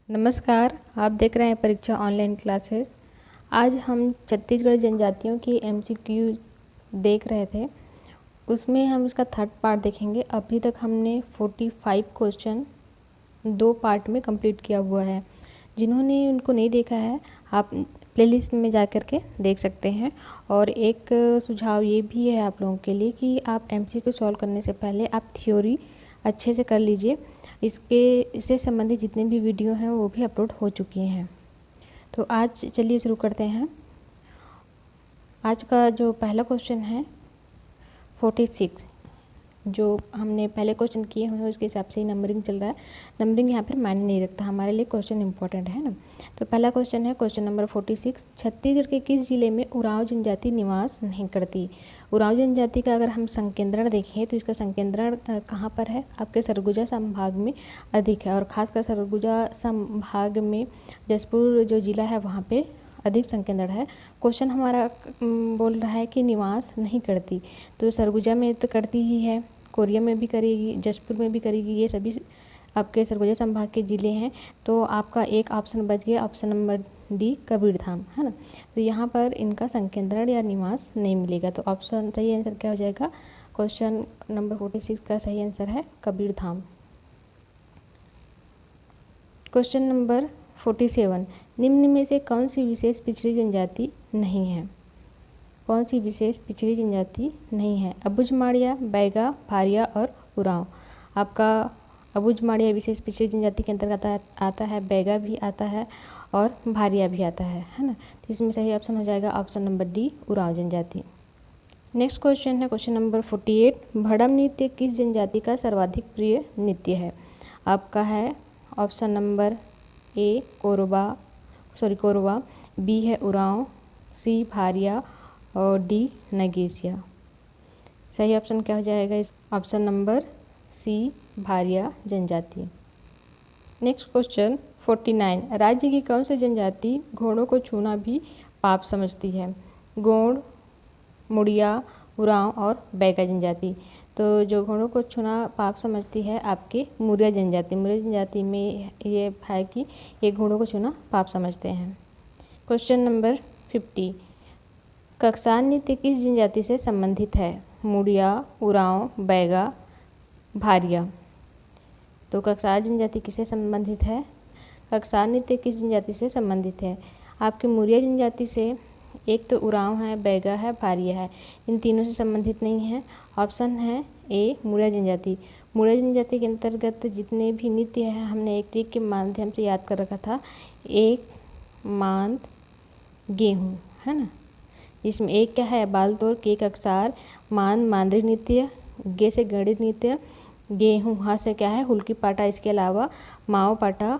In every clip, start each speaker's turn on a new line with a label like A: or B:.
A: नमस्कार, आप देख रहे हैं परीक्षा ऑनलाइन क्लासेस। आज हम छत्तीसगढ़ जनजातियों की एमसीक्यू देख रहे थे। उसमें हम उसका थर्ड पार्ट देखेंगे। अभी तक हमने 45 क्वेश्चन 2 पार्ट में कंप्लीट किया हुआ है। जिन्होंने उनको नहीं देखा है, आप प्लेलिस्ट में जा कर के देख सकते हैं। और एक सुझाव ये भी है आप लोगों के लिए कि आप एमसीक्यू सॉल्व करने से पहले आप थ्योरी अच्छे से कर लीजिए। इससे संबंधित जितने भी वीडियो हैं वो भी अपलोड हो चुकी हैं। तो आज चलिए शुरू करते हैं। आज का जो पहला क्वेश्चन है 46, जो हमने पहले क्वेश्चन किए हुए हैं उसके हिसाब से ही नंबरिंग चल रहा है। नंबरिंग यहाँ पर मायने नहीं रखता, हमारे लिए क्वेश्चन इंपॉर्टेंट है ना। तो पहला क्वेश्चन है क्वेश्चन नंबर 46, छत्तीसगढ़ के किस जिले में उरांव जनजाति निवास नहीं करती। उरांव जनजाति का अगर हम संकेंद्रण देखें तो इसका संकेंद्रण कहाँ पर है, आपके सरगुजा संभाग में अधिक है। और ख़ासकर सरगुजा संभाग में जसपुर जो जिला है वहाँ पे अधिक संकेंद्रण है। क्वेश्चन हमारा बोल रहा है कि निवास नहीं करती, तो सरगुजा में तो करती ही है, कोरिया में भी करेगी, जसपुर में भी करेगी। ये सभी आपके सरगुजा संभाग के ज़िले हैं। तो आपका एक ऑप्शन बच गया, ऑप्शन नंबर डी कबीरधाम, है ना। तो यहाँ पर इनका संकेंद्रण या निवास नहीं मिलेगा। तो ऑप्शन सही आंसर क्या हो जाएगा, क्वेश्चन नंबर 46 का सही आंसर है कबीरधाम। क्वेश्चन नंबर 47, निम्न में से कौन सी विशेष पिछड़ी जनजाति नहीं है। कौन सी विशेष पिछड़ी जनजाति नहीं है, अबुझमाड़िया, बैगा, भारिया और उरांव। आपका अबुझमाड़िया विशेष पिछड़ी जनजाति के अंतर्गत आता है, बैगा भी आता है और भारिया भी आता है ना। तो इसमें सही ऑप्शन हो जाएगा ऑप्शन नंबर डी उरांव जनजाति। नेक्स्ट क्वेश्चन है क्वेश्चन नंबर 48, भड़म नृत्य किस जनजाति का सर्वाधिक प्रिय नृत्य है। आपका है option number A Korwa, B है उरांव, सी भारिया और डी नगेसिया। सही ऑप्शन क्या हो जाएगा इस ऑप्शन नंबर सी भारिया जनजाति। नेक्स्ट क्वेश्चन 49, राज्य की कौन सी जनजाति घोड़ों को छूना भी पाप समझती है। गोंड, मुड़िया, उरांव और बैगा जनजाति। तो जो घोड़ों को छूना पाप समझती है आपके मुरिया जनजाति। मुरिया जनजाति में ये है कि ये घोड़ों को छूना पाप समझते हैं। क्वेश्चन नंबर 50, कक्सार नृत्य किस जनजाति से संबंधित है। मुड़िया, उरांव, बैगा, भारिया। तो कक्सार जनजाति किससे संबंधित है, कक्सार नृत्य किस जनजाति से संबंधित है। आपके मुरिया जनजाति से एक तो उरांव है, बैगा है, भारिया है, इन तीनों से संबंधित नहीं है। ऑप्शन है ए मुरिया जनजाति। मुरिया जनजाति के अंतर्गत जितने भी नृत्य हैं हमने एक ट्रिक के माध्यम से याद कर रखा था, एक मांद गेहूँ, है ना। इसमें एक क्या है, बाल तोड़, के कक्सार, मांद मांदरी नृत्य, गे से गणित नृत्य, गेहूँ हाँ से क्या है हुल्की पाटा, इसके अलावा माओ पाटा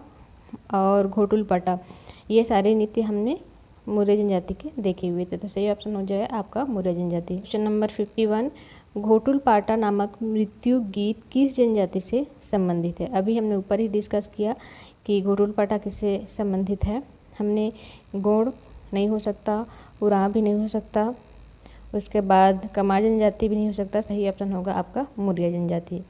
A: और घोटुल पाटा। ये सारे नृत्य हमने मुरिया जनजाति के देखे हुए थे। तो सही ऑप्शन हो जाए आपका मुरिया जनजाति। क्वेश्चन नंबर 51, घोटुल पाटा नामक मृत्यु गीत किस जनजाति से संबंधित है। अभी हमने ऊपर ही डिस्कस किया कि घोटुल पाटा किससे संबंधित है। हमने गोंड नहीं हो सकता, उरांव भी नहीं हो सकता, उसके बाद कमार जनजाति भी नहीं हो सकता। सही ऑप्शन होगा आपका मुरिया जनजाति।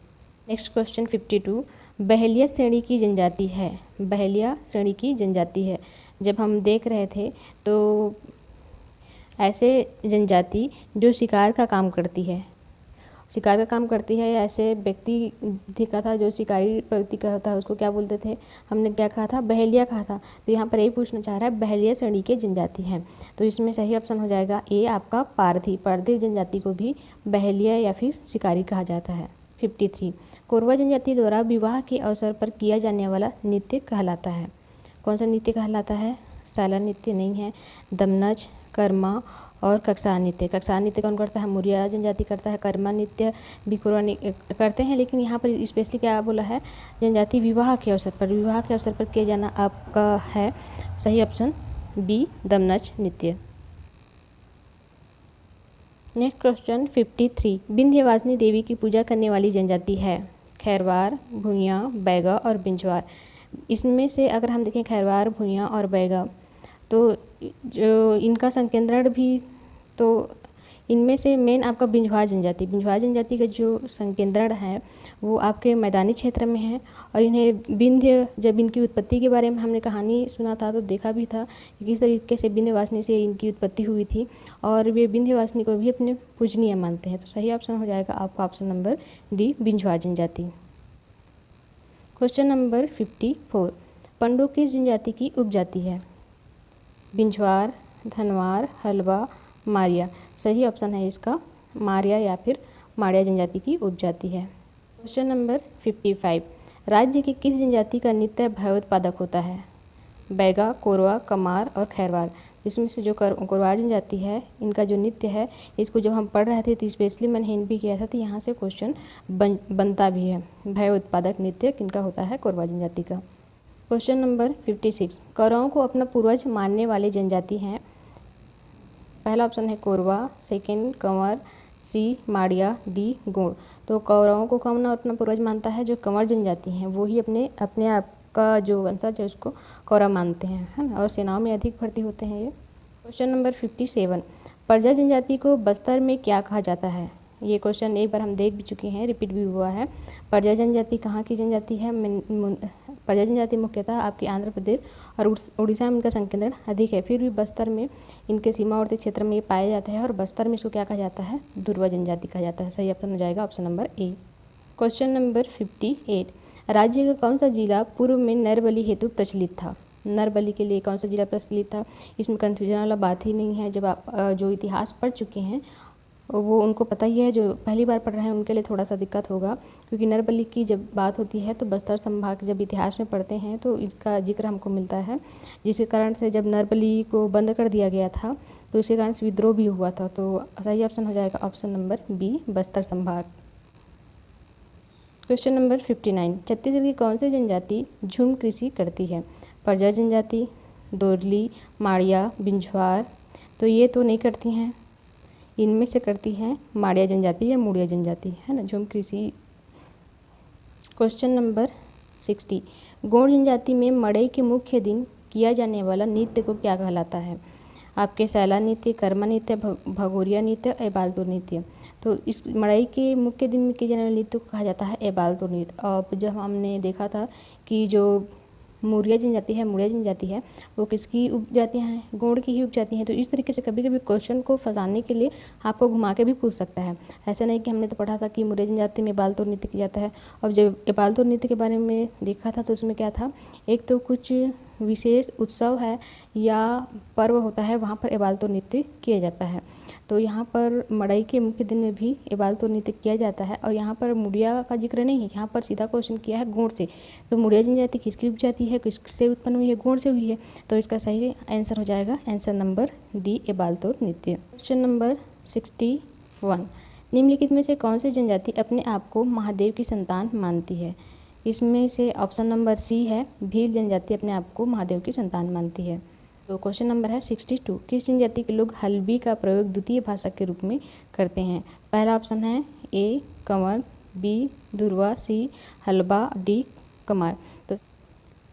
A: नेक्स्ट क्वेश्चन 52, बहलिया श्रेणी की जनजाति है। बहलिया श्रेणी की जनजाति है। जब हम देख रहे थे तो ऐसे जनजाति जो शिकार का काम करती है, शिकार का काम करती है, या ऐसे व्यक्ति दिखा था जो शिकारी प्रवृत्ति का होता है, उसको क्या बोलते थे, हमने क्या कहा था, बहलिया कहा था। तो यहाँ पर यही पूछना चाह रहा है बहलिया श्रेणी के जनजाति हैं। तो इसमें सही ऑप्शन हो जाएगा ए आपका पारधी। पारधी जनजाति को भी बहलिया या फिर शिकारी कहा जाता है। 53, कोरवा जनजाति द्वारा विवाह के अवसर पर किया जाने वाला नृत्य कहलाता है। कौन सा नृत्य कहलाता है, साला नृत्य नहीं है, दमनच, कर्मा और कक्सार नृत्य। कक्सार नृत्य कौन करता है, मुरिया जनजाति करता है। कर्मा नृत्य भी कोरवा करते हैं, लेकिन यहाँ पर स्पेशली क्या बोला है, जनजाति विवाह के अवसर पर, विवाह के अवसर पर किया जाना आपका है सही ऑप्शन बी दमनच नृत्य। नेक्स्ट क्वेश्चन 53, विंध्यवासिनी देवी की पूजा करने वाली जनजाति है। खैरवार, भुइयाँ, बैगा और बिंझवार। इसमें से अगर हम देखें खैरवार, भुइयाँ और बैगा, तो जो इनका संकेंद्रण भी तो इनमें से मेन आपका बिंझवार जनजाति का जो संकेंद्रण है वो आपके मैदानी क्षेत्र में है। और इन्हें विंध्य, जब इनकी उत्पत्ति के बारे में हमने कहानी सुना था तो देखा भी था कि किस तरीके से विंध्यवासिनी से इनकी उत्पत्ति हुई थी, और वे विंध्यवासिनी को भी अपने पूजनीय मानते हैं। तो सही ऑप्शन हो जाएगा आपका ऑप्शन नंबर डी, बिंझवार जनजाति। क्वेश्चन नंबर 54, पंडो किस जनजाति की उपजाति है? बिंझवार, धनवार, हलवा, मारिया। सही ऑप्शन है इसका मारिया या फिर माड़िया जनजाति की उपजाति है। क्वेश्चन नंबर 55, राज्य की किस जनजाति का नृत्य भयोत्पादक होता है? बैगा, कोरवा, कमार और खैरवार। इसमें से जो कोरवा जनजाति है, इनका जो नृत्य है, इसको जब हम पढ़ रहे थे तो स्पेशली मैंने हिंट भी किया था, तो यहाँ से क्वेश्चन बनता भी है। भय उत्पादक नृत्य किनका होता है? कोरवा जनजाति का। क्वेश्चन नंबर 56, कौरवों को अपना पूर्वज मानने वाली जनजाति हैं? पहला ऑप्शन है कोरवा, सेकंड कंवर, सी माड़िया, डी गोंड। तो कौरवों को कौन अपना पूर्वज मानता है? जो कंवर जनजाति हैं, वो ही अपने आप का जो वंशज है उसको कौरव मानते हैं, है ना, और सेनाओं में अधिक भर्ती होते हैं ये। क्वेश्चन नंबर 57, परजा जनजाति को बस्तर में क्या कहा जाता है? ये क्वेश्चन एक बार हम देख भी चुके हैं, रिपीट भी हुआ है। परजा जनजाति कहाँ की जनजाति है? परजा जनजाति मुख्यतः आपकी आंध्र प्रदेश और उड़ीसा में इनका संकेंद्रण अधिक है, फिर भी बस्तर में इनके सीमावर्ती क्षेत्र में ये पाया जाता है, और बस्तर में इसको क्या कहा जाता है? दुर्वा जनजाति कहा जाता है। सही ऑप्शन हो जाएगा ऑप्शन नंबर ए। क्वेश्चन नंबर 58, राज्य का कौन सा जिला पूर्व में नरबलि हेतु प्रचलित था? नरबलि के लिए कौन सा जिला प्रचलित था? इसमें कन्फ्यूजन वाला बात ही नहीं है। जब आप जो इतिहास पढ़ चुके हैं वो उनको पता ही है, जो पहली बार पढ़ रहे हैं उनके लिए थोड़ा सा दिक्कत होगा, क्योंकि नरबलि की जब बात होती है तो बस्तर संभाग जब इतिहास में पढ़ते हैं तो इसका जिक्र हमको मिलता है, जिसके कारण से जब नरबलि को बंद कर दिया गया था तो इसी कारण से विद्रोह भी हुआ था। तो सही ऑप्शन हो जाएगा ऑप्शन नंबर बी, बस्तर संभाग। क्वेश्चन नंबर 59, छत्तीसगढ़ की कौन सी जनजाति झूम कृषि करती है? परजा जनजाति, दोरली, माड़िया, बिंझवार। तो ये तो नहीं करती हैं, इनमें से करती हैं माड़िया जनजाति या मुड़िया जनजाति, है ना, झूम कृषि। क्वेश्चन नंबर 60, गोंड जनजाति में मड़ई के मुख्य दिन किया जाने वाला नृत्य को क्या कहलाता है? आपके सैला नृत्य, कर्मा नृत्य, भगोरिया नृत्य, एबालतुर नृत्य। तो इस मड़ई के मुख्य दिन में किए जाने वाले नृत्य को कहा जाता है एबालतुर नृत्य। और जब हमने देखा था कि जो मुड़िया जनजाति है वो किसकी उपजातियाँ हैं? गोंड की ही उपजाति हैं। तो इस तरीके से कभी कभी क्वेश्चन को फंसाने के लिए आपको घुमा के भी पूछ सकता है। ऐसा नहीं कि हमने तो पढ़ा था कि मुड़िया जनजाति में एबालतुर नृत्य किया जाता है, और जब एबालतुर नृत्य के बारे में देखा था तो उसमें क्या था, एक तो कुछ विशेष उत्सव है या पर्व होता है, वहाँ पर एबालतुर नृत्य किया जाता है। तो यहाँ पर मड़ई के मुख्य दिन में भी एबालतुर नृत्य किया जाता है, और यहाँ पर मुड़िया का जिक्र नहीं है, यहाँ पर सीधा क्वेश्चन किया है गोंड से। तो मुड़िया जनजाति किसकी उपजाति है, किससे उत्पन्न हुई है? गोंड से हुई है। तो इसका सही आंसर हो जाएगा आंसर नंबर डी, एबालतुर नृत्य। क्वेश्चन नंबर 61, निम्नलिखित में से कौन सी जनजाति अपने आप को महादेव की संतान मानती है? इसमें से ऑप्शन नंबर सी है, भील जनजाति अपने आप को महादेव की संतान मानती है। तो क्वेश्चन नंबर है 62, किस जनजाति के लोग हल्बी का प्रयोग द्वितीय भाषा के रूप में करते हैं? पहला ऑप्शन है ए कंवर, बी दुर्वा, सी हलबा, डी कमार। तो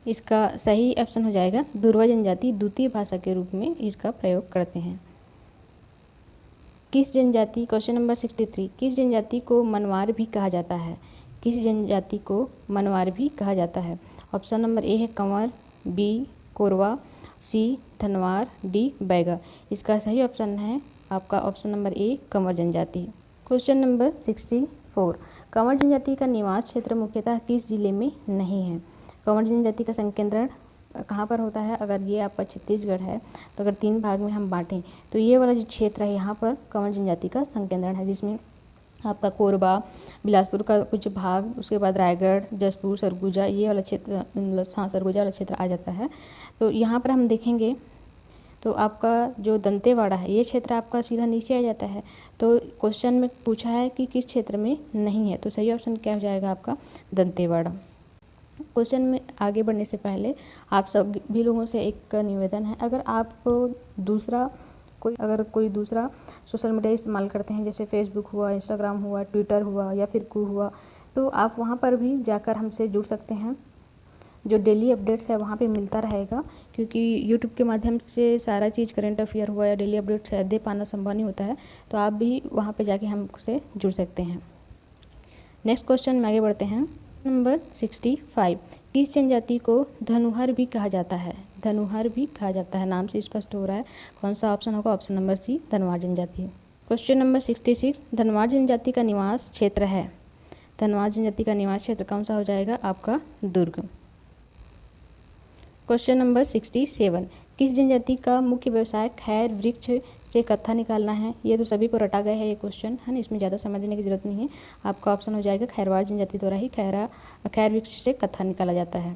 A: इसका सही ऑप्शन हो जाएगा दुर्वा जनजाति द्वितीय भाषा के रूप में इसका प्रयोग करते हैं। किस जनजाति, क्वेश्चन नंबर 63, किस जनजाति को मनवार भी कहा जाता है? किस जनजाति को मनवार भी कहा जाता है? ऑप्शन नंबर ए है कंवर, बी कोरवा, सी धनवार, डी बैगा। इसका सही ऑप्शन है आपका ऑप्शन नंबर ए, कंवर जनजाति। क्वेश्चन नंबर 64, कंवर जनजाति का निवास क्षेत्र मुख्यतः किस जिले में नहीं है? कंवर जनजाति का संकेंद्रण कहाँ पर होता है? अगर ये आपका छत्तीसगढ़ है तो अगर 3 भाग में हम बांटें तो ये वाला जो क्षेत्र है यहाँ पर कंवर जनजाति का संकेंद्रण है, जिसमें आपका कोरबा, बिलासपुर का कुछ भाग, उसके बाद रायगढ़, जसपुर, सरगुजा, ये वाला क्षेत्र, हाँ सरगुजा वाला क्षेत्र आ जाता है। तो यहाँ पर हम देखेंगे तो आपका जो दंतेवाड़ा है ये क्षेत्र आपका सीधा नीचे आ जाता है। तो क्वेश्चन में पूछा है कि किस क्षेत्र में नहीं है, तो सही ऑप्शन क्या हो जाएगा आपका दंतेवाड़ा। क्वेश्चन में आगे बढ़ने से पहले आप सब भी लोगों से एक निवेदन है, अगर आप कोई दूसरा सोशल मीडिया इस्तेमाल करते हैं, जैसे फेसबुक हुआ, इंस्टाग्राम हुआ, ट्विटर हुआ या फिर कू हुआ, तो आप वहाँ पर भी जाकर हमसे जुड़ सकते हैं। जो डेली अपडेट्स है वहाँ पे मिलता रहेगा, क्योंकि यूट्यूब के माध्यम से सारा चीज़ करंट अफेयर हुआ या डेली अपडेट्स दे पाना संभव नहीं होता है, तो आप भी वहाँ पे जाके हमसे जुड़ सकते हैं। नेक्स्ट क्वेश्चन में आगे बढ़ते हैं। नंबर 65, किस जनजाति को धनुहर भी कहा जाता है? धनुहर भी कहा जाता है, नाम से स्पष्ट हो रहा है। कौन सा ऑप्शन होगा? ऑप्शन नंबर सी, धनवार जनजाति। क्वेश्चन नंबर 66, धनवार जनजाति का निवास क्षेत्र है। धनवार जनजाति का निवास क्षेत्र कौन सा हो जाएगा? आपका दुर्ग। क्वेश्चन नंबर 67, किस जनजाति का मुख्य व्यवसाय खैर वृक्ष से कत्था निकालना है? ये तो सभी को रटा गया है ये क्वेश्चन, है ना, इसमें ज़्यादा समय देने की जरूरत नहीं है। आपका ऑप्शन हो जाएगा खैरवाड़ जनजाति द्वारा ही खैर वृक्ष से कत्था निकाला जाता है।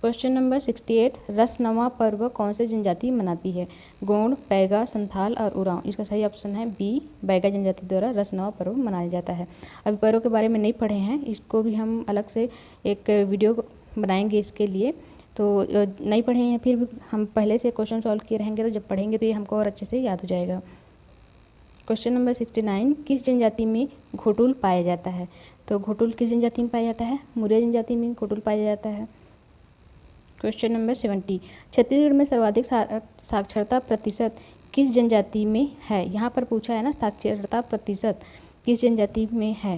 A: क्वेश्चन नंबर 68, रसनवा पर्व कौन से जनजाति मनाती है? गोंड, बैगा, संथाल और उरांव। इसका सही ऑप्शन है बी, बैगा जनजाति द्वारा रसनवा पर्व मनाया जाता है। अभी पर्व के बारे में नहीं पढ़े हैं, इसको भी हम अलग से एक वीडियो बनाएंगे इसके लिए, तो नहीं पढ़े हैं फिर भी हम पहले से क्वेश्चन सॉल्व किए रहेंगे, तो जब पढ़ेंगे तो ये हमको और अच्छे से याद हो जाएगा। क्वेश्चन नंबर 69, किस जनजाति में घोटुल पाया जाता है? तो घोटुल किस जनजाति में पाया जाता है? मुरिया जनजाति में घोटुल पाया जाता है। क्वेश्चन नंबर 70, छत्तीसगढ़ में सर्वाधिक साक्षरता प्रतिशत किस जनजाति में है? यहाँ पर पूछा है ना, साक्षरता प्रतिशत किस जनजाति में है?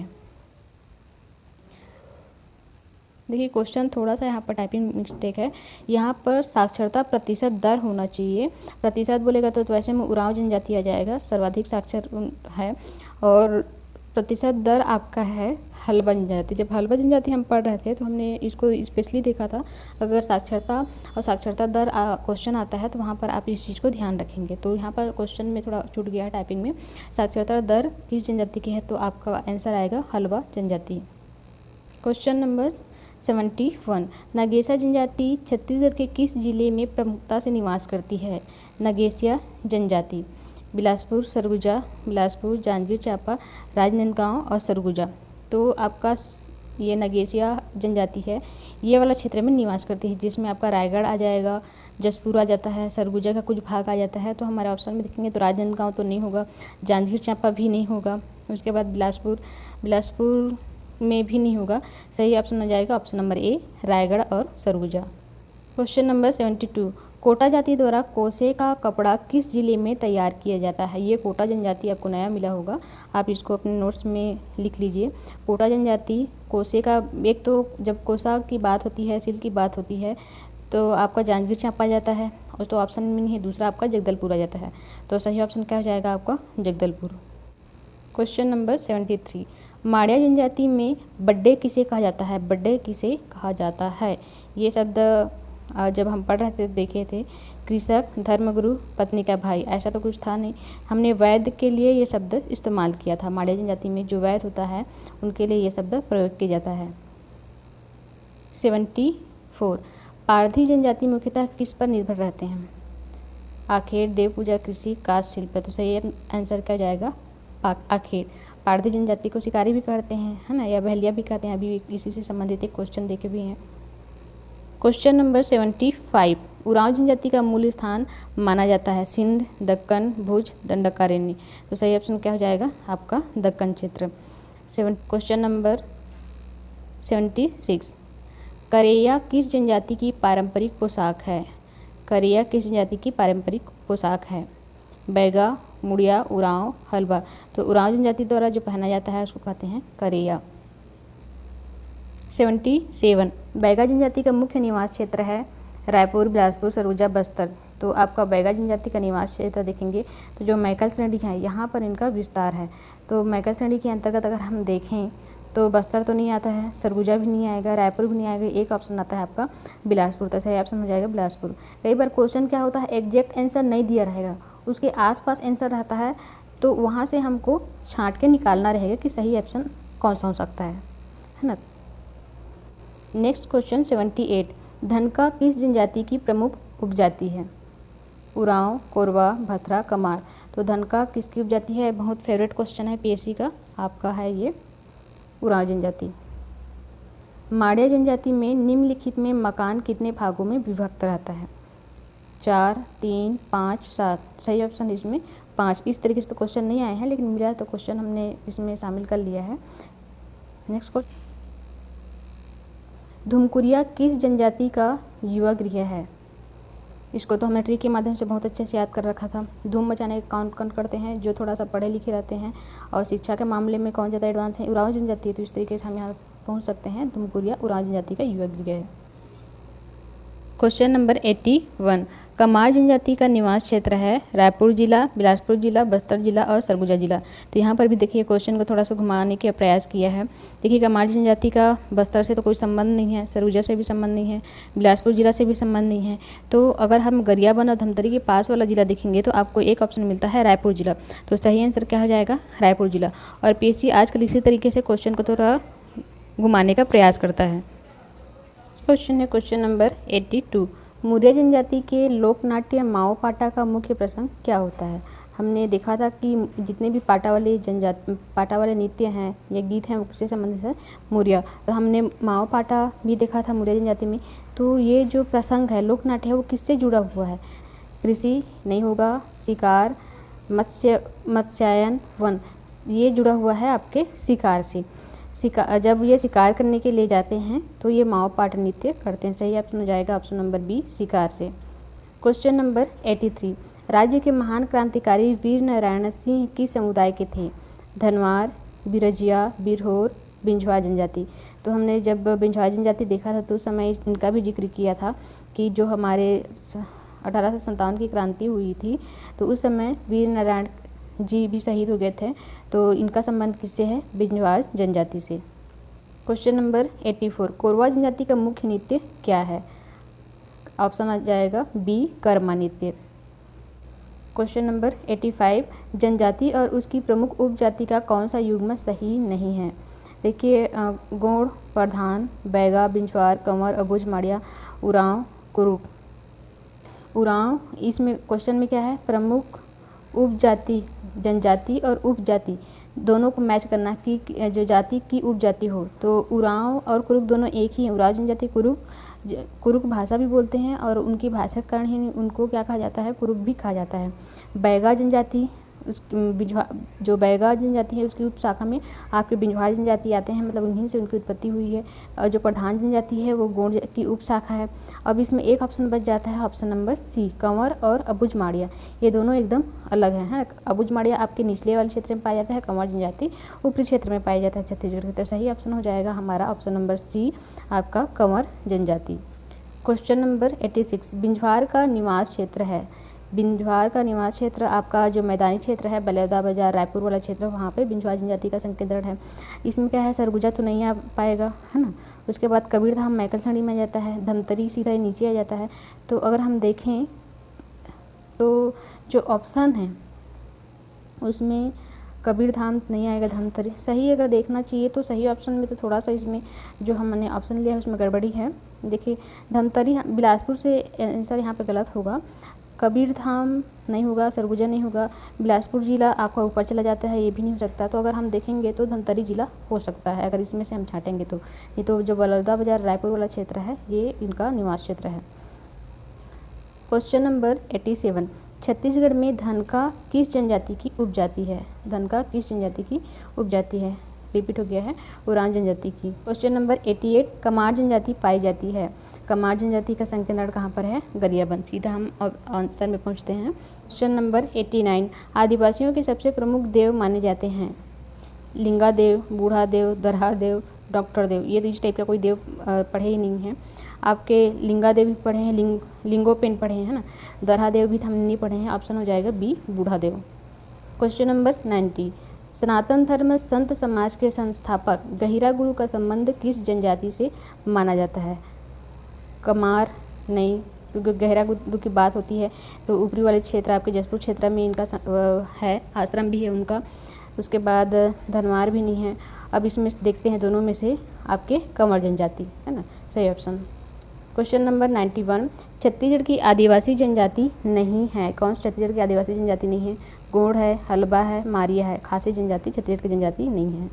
A: देखिए क्वेश्चन थोड़ा सा यहाँ पर टाइपिंग मिस्टेक है, यहाँ पर साक्षरता प्रतिशत दर होना चाहिए। प्रतिशत बोलेगा तो वैसे में उरांव जनजाति आ जाएगा, सर्वाधिक साक्षर है, और प्रतिशत दर आपका है हल्बा जनजाति। जब हल्बा जनजाति हम पढ़ रहे थे तो हमने इसको स्पेशली देखा था, अगर साक्षरता और साक्षरता दर क्वेश्चन आता है तो वहाँ पर आप इस चीज़ को ध्यान रखेंगे। तो यहाँ पर क्वेश्चन में थोड़ा छूट गया है टाइपिंग में, साक्षरता दर किस जनजाति की है, तो आपका आंसर आएगा हल्बा जनजाति। क्वेश्चन नंबर 71, नगेशिया जनजाति छत्तीसगढ़ के किस जिले में प्रमुखता से निवास करती है? नगेशिया जनजाति बिलासपुर, सरगुजा, बिलासपुर, जांजगीर चांपा, राजनांदगांव और सरगुजा। तो आपका ये नगेशिया जनजाति है, ये वाला क्षेत्र में निवास करती है, जिसमें आपका रायगढ़ आ जाएगा, जसपुर आ जाता है, सरगुजा का कुछ भाग आ जाता है। तो हमारे ऑप्शन में देखेंगे तो राजनांदगांव तो नहीं होगा, जांजगीर चांपा भी नहीं होगा, उसके बाद बिलासपुर में भी नहीं होगा। सही ऑप्शन हो जाएगा ऑप्शन नंबर ए, रायगढ़ और सरगुजा। क्वेश्चन नंबर 72, कोटा जाति द्वारा कोसे का कपड़ा किस जिले में तैयार किया जाता है? ये कोटा जनजाति आपको नया मिला होगा, आप इसको अपने नोट्स में लिख लीजिए। कोटा जनजाति कोसे का, एक तो जब कोसा की बात होती है, सिल्क की बात होती है, तो आपका जांजगीर चांपा जाता है, और तो ऑप्शन में नहीं है, दूसरा आपका जगदलपुर आ जाता है। तो सही ऑप्शन क्या हो जाएगा आपका? जगदलपुर। क्वेश्चन नंबर 73, माड़िया जनजाति में बड्डे किसे कहा जाता है? बड्डे किसे कहा जाता है? ये शब्द जब हम पढ़ रहे थे देखे थे, कृषक, धर्मगुरु, पत्नी का भाई, ऐसा तो कुछ था नहीं। हमने वैद्य के लिए ये शब्द इस्तेमाल किया था। माड़िया जनजाति में जो वैद्य होता है उनके लिए ये शब्द प्रयोग किया जाता है। 74, पारधी जनजाति मुख्यतः किस पर निर्भर रहते हैं? आखेट, देव पूजा, कृषि, काष्ठ शिल्प। तो सही आंसर क्या जाएगा? आखेट। पारधी जनजाति को शिकारी भी कहते हैं, है ना, या बहलिया भी कहते हैं। अभी इसी से संबंधित एक क्वेश्चन देखे भी हैं। क्वेश्चन नंबर 75, उरांव जनजाति का मूल स्थान माना जाता है सिंध, दक्कन, भुज, दंडकारण्य। तो सही ऑप्शन क्या हो जाएगा? आपका दक्कन क्षेत्र। क्वेश्चन नंबर 76, करेया किस जनजाति की पारंपरिक पोशाक है? करेया किस जनजाति की पारंपरिक पोशाक है? बैगा, मुड़िया, उरांव, हल्बा। तो उरांव जनजाति द्वारा जो पहना जाता है उसको कहते हैं करेया। 77, बैगा जनजाति का मुख्य निवास क्षेत्र है रायपुर, बिलासपुर, सरगुजा, बस्तर। तो आपका बैगा जनजाति का निवास क्षेत्र देखेंगे तो जो मैकल श्रेणी है यहाँ पर इनका विस्तार है। तो मैकल श्रेणी के अंतर्गत अगर हम देखें तो बस्तर तो नहीं आता है, सरगुजा भी नहीं आएगा, रायपुर भी नहीं आएगा, एक ऑप्शन आता है आपका बिलासपुर। तो सही ऑप्शन हो जाएगा बिलासपुर। कई बार क्वेश्चन क्या होता है, एग्जैक्ट आंसर नहीं दिया रहेगा, उसके आसपास आंसर रहता है, तो वहाँ से हमको छांट के निकालना रहेगा कि सही ऑप्शन कौन सा हो सकता है ना। नेक्स्ट क्वेश्चन 78, धनका किस जनजाति की प्रमुख उपजाति है? उरांव, कोरवा, भथरा, कमार। तो धनका किसकी उपजाति है? बहुत फेवरेट क्वेश्चन है पीएससी का, आपका है ये उरांव जनजाति। माड़िया जनजाति में निम्नलिखित में मकान कितने भागों में विभक्त रहता है? 4, 3, 5, 7। सही ऑप्शन इसमें 5। इस तरीके से तो क्वेश्चन नहीं आए हैं, लेकिन मिला है तो क्वेश्चन हमने इसमें शामिल कर लिया है। नेक्स्ट क्वेश्चन धुमकुरिया किस जनजाति का युवा गृह है? इसको तो हमने ट्रिक के माध्यम से बहुत अच्छे से याद कर रखा था। धूम मचाने का कौन करते हैं? जो थोड़ा सा पढ़े लिखे रहते हैं। और शिक्षा के मामले में कौन ज़्यादा एडवांस है? उरांव जनजाति है। तो इस तरीके से हम यहाँ पहुँच सकते हैं। धुमकुरिया उरांव जनजाति का युवा गृह है। क्वेश्चन नंबर 81, कमार जनजाति का निवास क्षेत्र है रायपुर जिला, बिलासपुर जिला, बस्तर जिला और सरगुजा जिला। तो यहाँ पर भी देखिए क्वेश्चन को थोड़ा सा घुमाने का प्रयास किया है। देखिए कमार जनजाति का बस्तर से तो कोई संबंध नहीं है, सरगुजा से भी संबंध नहीं है, बिलासपुर जिला से भी संबंध नहीं है। तो अगर हम गरियाबंद और धमतरी के पास वाला जिला देखेंगे तो आपको एक ऑप्शन मिलता है रायपुर जिला। तो सही आंसर क्या हो जाएगा? रायपुर जिला। और पीएससी आजकल इसी तरीके से क्वेश्चन को थोड़ा घुमाने का प्रयास करता है। क्वेश्चन है क्वेश्चन नंबर 82, मुरिया जनजाति के लोकनाट्य माओ पाटा का मुख्य प्रसंग क्या होता है? हमने देखा था कि जितने भी पाटा वाले नृत्य हैं या गीत हैं उससे संबंधित है मुरिया। तो हमने माओ पाटा भी देखा था मुरिया जनजाति में। तो ये जो प्रसंग है लोकनाट्य है वो किससे जुड़ा हुआ है? कृषि नहीं होगा, शिकार, मत्स्यायन, वन, ये जुड़ा हुआ है आपके शिकार से। जब ये शिकार करने के लिए जाते हैं तो ये माओ पाट नृत्य करते हैं। सही ऑप्शन हो जाएगा ऑप्शन नंबर बी, शिकार से। क्वेश्चन नंबर 83, राज्य के महान क्रांतिकारी वीर नारायण सिंह किस समुदाय के थे? धनवार, बिरजिया, बिरहोर, बिंझवा जनजाति। तो हमने जब बिंझवा जनजाति देखा था तो उस समय इनका भी जिक्र किया था कि जो हमारे 1857 की क्रांति हुई थी तो उस समय वीर नारायण जी भी शहीद हो गए थे। तो इनका संबंध किससे है? बिंझवार जनजाति से। क्वेश्चन नंबर 84, कोरवा जनजाति का मुख्य नृत्य क्या है? ऑप्शन आ जाएगा बी, कर्मा नृत्य। क्वेश्चन नंबर 85, जनजाति और उसकी प्रमुख उपजाति का कौन सा युग्म सही नहीं है? देखिए गोंड, प्रधान, बैगा, बिंझवार, कंवर, अबुझ, माड़िया, उरांव, कुरुक। उरांव, इसमें क्वेश्चन में क्या है? प्रमुख उपजाति, जनजाति और उपजाति दोनों को मैच करना कि जो जाति की उपजाति हो। तो उरांव और कुरुक दोनों एक ही हैं। उरांव जनजाति कुरुक भाषा भी बोलते हैं और उनकी भाषा के कारण ही उनको क्या कहा जाता है? कुरुक भी कहा जाता है। बैगा जनजाति जो बैगा जनजाति है उसकी उपशाखा में आपके बिंझवार जनजाति आते हैं, मतलब उन्हीं से उनकी उत्पत्ति हुई है। और जो प्रधान जनजाति है वो गोंड की उपशाखा है। अब इसमें एक ऑप्शन बच जाता है ऑप्शन नंबर सी, कंवर और अबुझ माड़िया। ये दोनों एकदम अलग हैं, है। अबुझ माड़िया आपके निचले वाले क्षेत्र में पाया जाता है, कंवर जनजाति ऊपरी क्षेत्र में पाया जाता है छत्तीसगढ़ के। तो सही ऑप्शन हो जाएगा हमारा ऑप्शन नंबर सी, आपका कंवर जनजाति। क्वेश्चन नंबर 86, बिंझवार का निवास क्षेत्र है। बिंझवार का निवास क्षेत्र आपका जो मैदानी क्षेत्र है बलौदा बाजार, रायपुर वाला क्षेत्र, वहाँ पे बिंझवार जनजाति का संकेंद्रण है। इसमें क्या है? सरगुजा तो नहीं आ पाएगा, है ना। उसके बाद कबीरधाम मैकलसंडी में आ जाता है, धमतरी सीधा नीचे आ जाता है। तो अगर हम देखें तो जो ऑप्शन है उसमें कबीरधाम नहीं आएगा, धमतरी सही अगर देखना चाहिए तो सही ऑप्शन में तो थोड़ा सा इसमें जो हमने ऑप्शन लिया है उसमें गड़बड़ी है। देखिए धमतरी बिलासपुर से आंसर यहाँ पे गलत होगा, कबीरधाम नहीं होगा, सरगुजा नहीं होगा, बिलासपुर जिला आपका ऊपर चला जाता है, ये भी नहीं हो सकता। तो अगर हम देखेंगे तो धमतरी जिला हो सकता है अगर इसमें से हम छाटेंगे तो। ये तो जो बलौदा बाजार रायपुर वाला क्षेत्र है ये इनका निवास क्षेत्र है। क्वेश्चन नंबर 87, छत्तीसगढ़ में धनका किस जनजाति की उपजाति है? धनका किस जनजाति की उपजाति है? रिपीट हो गया है, उरांव जनजाति की। क्वेश्चन नंबर 88, कमार जनजाति पाई जाती है। कमार जनजाति का संकेंद्रण कहाँ पर है? गरियाबंद। सीधा हम आंसर में पहुँचते हैं। क्वेश्चन नंबर 89, आदिवासियों के सबसे प्रमुख देव माने जाते हैं। लिंगा देव, बूढ़ा देव, दरहा देव, डॉक्टर देव। ये तो इस टाइप का कोई देव पढ़े ही नहीं है। आपके लिंगा देव भी पढ़े हैं, लिंगोपेन पढ़े हैं, है ना। दरहा देव भी हमने नहीं पढ़े हैं। ऑप्शन हो जाएगा बी, बूढ़ा देव। क्वेश्चन नंबर 90, सनातन धर्म संत समाज के संस्थापक गहिरा गुरु का संबंध किस जनजाति से माना जाता है? कमार नहीं, क्योंकि गहरा गुरु की बात होती है तो ऊपरी वाले क्षेत्र आपके जसपुर क्षेत्र में इनका है, आश्रम भी है उनका। उसके बाद धनवार भी नहीं है। अब इसमें देखते हैं दोनों में से आपके कंवर जनजाति, है ना, सही ऑप्शन। क्वेश्चन नंबर 91, छत्तीसगढ़ की आदिवासी जनजाति नहीं है। कौन सी छत्तीसगढ़ की आदिवासी जनजाति नहीं है? गोंड है, हलबा है, मारिया है। खासी जनजाति छत्तीसगढ़ की जनजाति नहीं है।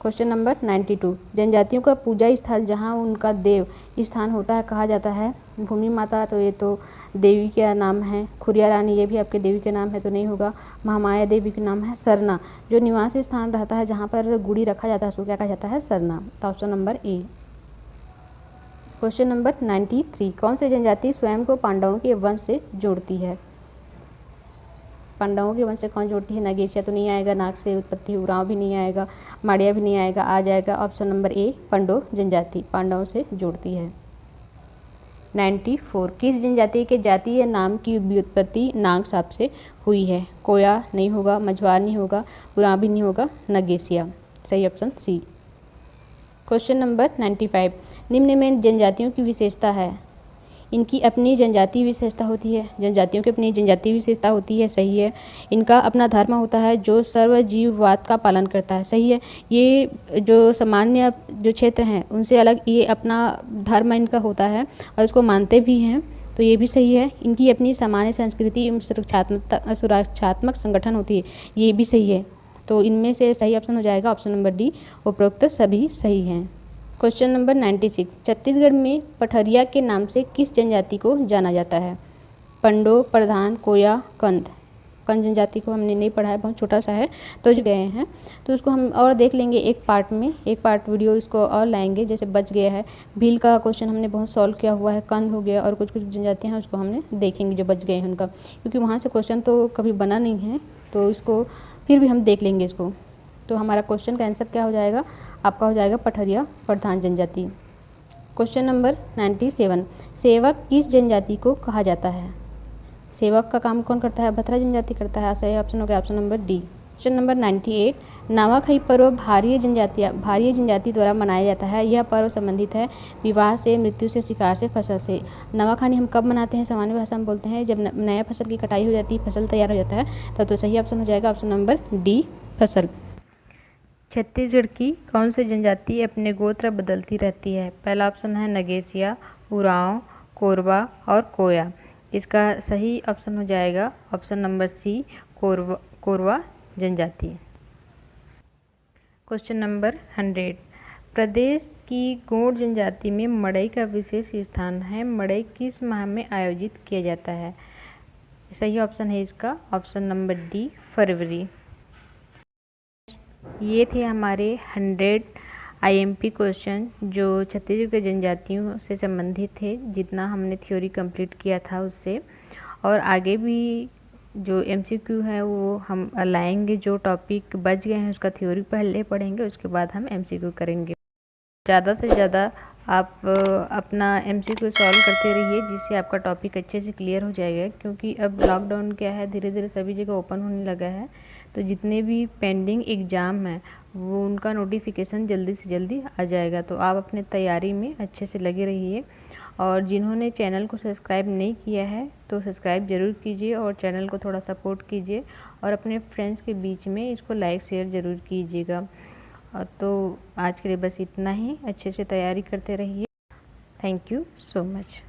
A: क्वेश्चन नंबर 92, जनजातियों का पूजा स्थल जहाँ उनका देव स्थान होता है कहा जाता है? भूमि माता, तो ये तो देवी का नाम है। खुरिया रानी, ये भी आपके देवी के नाम है तो नहीं होगा। महामाया देवी का नाम है। सरना, जो निवास स्थान रहता है जहाँ पर गुड़ी रखा जाता है उसको क्या कहा जाता है? सरना। तो ऑप्शन नंबर ए। क्वेश्चन नंबर 93, कौन सी जनजाति स्वयं को पांडवों के वंश से जोड़ती है? पांडवों के वंश से कौन जोड़ती है? नगेशिया तो नहीं आएगा, नाग से उत्पत्ति, उरांव भी नहीं आएगा, माड़िया भी नहीं आएगा, आ जाएगा ऑप्शन नंबर ए पंडो जनजाति पांडवों से जोड़ती है। 94, किस जनजाति के जातीय नाम की व्युत्पत्ति नाग साप से हुई है? कोया नहीं होगा, मझवार नहीं होगा, उरांव भी नहीं होगा, नगेशिया। सही ऑप्शन सी। क्वेश्चन नंबर 95, निम्न में जनजातियों की विशेषता है। इनकी अपनी जनजातीय विशेषता होती है। जनजातियों की अपनी जनजातीय विशेषता होती है, सही है। इनका अपना धर्म होता है जो सर्वजीववाद का पालन करता है, सही है। ये जो सामान्य जो क्षेत्र हैं उनसे अलग ये अपना धर्म इनका होता है और उसको मानते भी हैं, तो ये भी सही है। इनकी अपनी सामान्य संस्कृति एवं सुरक्षात्मक संगठन होती है, ये भी सही है। तो इनमें से सही ऑप्शन हो जाएगा ऑप्शन नंबर डी, उपरोक्त सभी सही हैं। क्वेश्चन नंबर 96, छत्तीसगढ़ में पठरिया के नाम से किस जनजाति को जाना जाता है? पंडो, प्रधान, कोया, कंद। कंद जनजाति को हमने नहीं पढ़ा है, बहुत छोटा सा है तो गए हैं, तो उसको हम और देख लेंगे एक पार्ट में, एक पार्ट वीडियो इसको और लाएंगे। जैसे बच गया है भील का क्वेश्चन हमने बहुत सॉल्व किया हुआ है, कंद हो गया और कुछ कुछ जनजातियाँ हैं उसको हमने देखेंगे जो बच गए हैं उनका, क्योंकि वहाँ से क्वेश्चन तो कभी बना नहीं है, तो इसको फिर भी हम देख लेंगे इसको। तो हमारा क्वेश्चन का आंसर क्या हो जाएगा? आपका हो जाएगा पठरिया प्रधान जनजाति। क्वेश्चन नंबर 97, सेवक किस जनजाति को कहा जाता है? सेवक का काम कौन करता है? भतरा जनजाति करता है, सही ऑप्शन हो गया option number D. Question number 98, Nuakhai पर्व भारीय जनजाति द्वारा मनाया जाता है। यह पर्व संबंधित है विवाह से, मृत्यु से, शिकार से, फसल से। नवाखानी हम कब मनाते हैं? सामान्य भाषा में बोलते हैं जब नया फसल की कटाई हो जाती है, फसल तैयार हो जाता है, तब तो सही ऑप्शन हो जाएगा ऑप्शन नंबर डी, फसल। छत्तीसगढ़ की कौन सी जनजाति अपने गोत्र बदलती रहती है? पहला ऑप्शन है नगेशिया, उरांव, कोरवा और कोया। इसका सही ऑप्शन हो जाएगा ऑप्शन नंबर सी, कोरवा जनजाति। क्वेश्चन नंबर 100, प्रदेश की गोंड जनजाति में मड़ई का विशेष स्थान है। मड़ई किस माह में आयोजित किया जाता है? सही ऑप्शन है इसका ऑप्शन नंबर डी, फरवरी। ये थे हमारे 100 IMP क्वेश्चन जो छत्तीसगढ़ के जनजातियों से संबंधित थे, जितना हमने थ्योरी कंप्लीट किया था उससे। और आगे भी जो MCQ है वो हम लाएंगे, जो टॉपिक बच गए हैं उसका थ्योरी पहले पढ़ेंगे, उसके बाद हम MCQ करेंगे। ज़्यादा से ज़्यादा आप अपना MCQ सॉल्व करते रहिए, जिससे आपका टॉपिक अच्छे से क्लियर हो जाएगा। क्योंकि अब लॉकडाउन क्या है, धीरे धीरे सभी जगह ओपन होने लगा है, तो जितने भी पेंडिंग एग्ज़ाम हैं वो उनका नोटिफिकेशन जल्दी से जल्दी आ जाएगा। तो आप अपने तैयारी में अच्छे से लगे रहिए। और जिन्होंने चैनल को सब्सक्राइब नहीं किया है तो सब्सक्राइब ज़रूर कीजिए और चैनल को थोड़ा सपोर्ट कीजिए और अपने फ्रेंड्स के बीच में इसको लाइक शेयर ज़रूर कीजिएगा। तो आज के लिए बस इतना ही, अच्छे से तैयारी करते रहिए। Thank you so much.